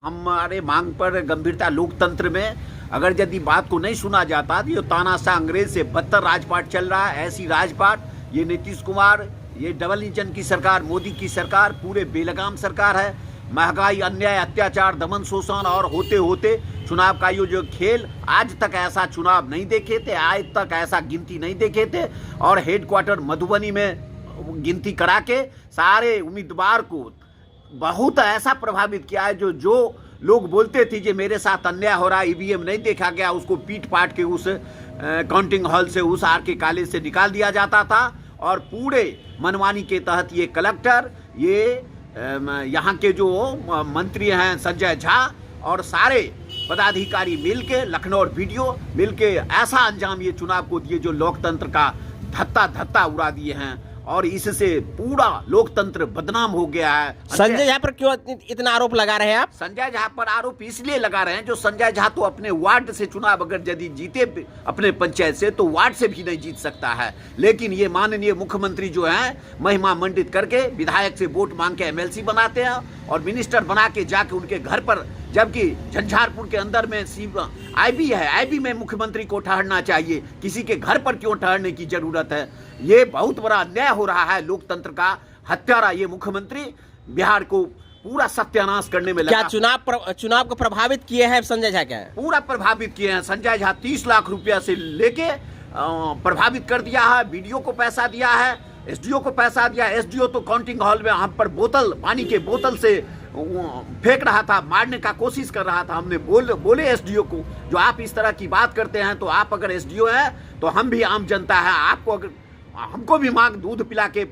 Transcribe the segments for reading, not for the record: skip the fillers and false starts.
हमारे मांग पर गंभीरता लोकतंत्र में अगर यदि बात को नहीं सुना जाता तो ये तानाशाह अंग्रेज से बदतर राजपाट चल रहा है। ऐसी राजपाट ये नीतीश कुमार, ये डबल इंजन की सरकार, मोदी की सरकार पूरे बेलगाम सरकार है। महंगाई, अन्याय, अत्याचार, दमन, शोषण और होते होते चुनाव का जो खेल, आज तक ऐसा चुनाव नहीं देखे थे, आज तक ऐसा गिनती नहीं देखे थे। और हेडक्वार्टर मधुबनी में गिनती करा के सारे उम्मीदवार को बहुत ऐसा प्रभावित किया है। जो लोग बोलते थे कि मेरे साथ अन्याय हो रहा है, ईवीएम नहीं देखा गया, उसको पीट पाट के उस काउंटिंग हॉल से, उस आर के कॉलेज से निकाल दिया जाता था। और पूरे मनमानी के तहत ये कलेक्टर, ये यहाँ के जो मंत्री हैं संजय झा और सारे पदाधिकारी मिलके, लखनऊ और वीडियो मिलके ऐसा अंजाम ये चुनाव को दिए जो लोकतंत्र का धत्ता उड़ा दिए हैं। और इससे पूरा लोकतंत्र बदनाम हो गया है। संजय झा पर क्यों इतना आरोप लगा रहे हैं आप? संजय झा पर आरोप इसलिए लगा रहे हैं जो संजय झा तो अपने वार्ड से चुनाव अगर यदि जीते अपने पंचायत से तो वार्ड से भी नहीं जीत सकता है। लेकिन ये माननीय मुख्यमंत्री जो है महिमा मंडित करके विधायक से वोट मांग के एमएलसी बनाते हैं और मिनिस्टर बना के जाके उनके घर पर, जबकि झंझारपुर के अंदर में आईबी है, आईबी में मुख्यमंत्री को ठहरना चाहिए, किसी के घर पर क्यों ठहरने की जरूरत है? ये बहुत बड़ा अन्याय हो रहा है लोकतंत्र का। हत्यारा ये मुख्यमंत्री बिहार को पूरा सत्यानाश करने में लगा। क्या चुनाव को प्रभावित किए हैं संजय झा? क्या पूरा प्रभावित किए हैं संजय झा। 30 लाख रुपया से लेके प्रभावित कर दिया है। बीडीओ को पैसा दिया है, एसडीओ को पैसा दिया। एसडीओ तो काउंटिंग हॉल में हम पर पानी के बोतल से फेंक रहा था, मारने का कोशिश कर रहा था। हमने बोले एसडीओ को, जो आप इस तरह की बात करते हैं तो आप अगर एसडीओ हैं तो हम भी आम जनता है, आपको अगर हमको भी मांग दूध पिला के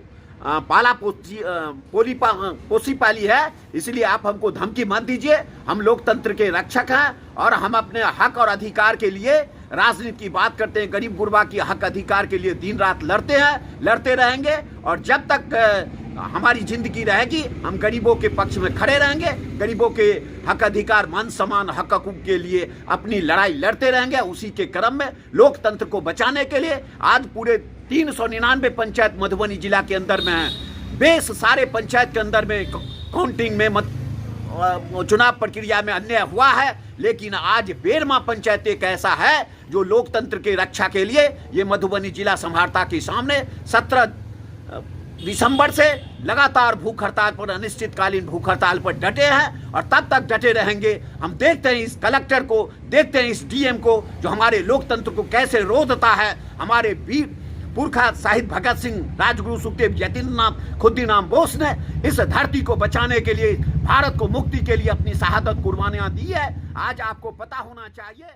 पाला पोसी पाली है, इसलिए आप हमको धमकी मत दीजिए। हम लोकतंत्र के रक्षक हैं और हम अपने हक और अधिकार के लिए राजनीति की बात करते हैं। गरीब गुरबा की हक अधिकार के लिए दिन रात लड़ते हैं, लड़ते रहेंगे। और जब तक हमारी जिंदगी रहेगी हम गरीबों के पक्ष में खड़े रहेंगे, गरीबों के हक अधिकार, मान सम्मान, हक हकूक के लिए अपनी लड़ाई लड़ते रहेंगे। उसी के क्रम में लोकतंत्र को बचाने के लिए आज पूरे 399 पंचायत मधुबनी जिला के अंदर में है। बेस सारे पंचायत के अंदर में काउंटिंग में चुनाव प्रक्रिया में अन्याय हुआ है। लेकिन आज बेरमा पंचायत एक ऐसा है जो लोकतंत्र के रक्षा के लिए ये मधुबनी जिला संभारता के सामने 17 दिसंबर से लगातार भूख हड़ताल पर, अनिश्चितकालीन भूख हड़ताल पर डटे हैं और तब तक डटे रहेंगे। हम देखते हैं इस कलेक्टर को, देखते हैं इस डीएम को जो हमारे लोकतंत्र को कैसे रोधता है। हमारे वीर पुरखा शहीद भगत सिंह, राजगुरु सुखदेव, यतीन्द्रनाथ खुद्दीराम बोस ने इस धरती को बचाने के लिए, भारत को मुक्ति के लिए अपनी शहादत कुर्बानियां दी है। आज आपको पता होना चाहिए।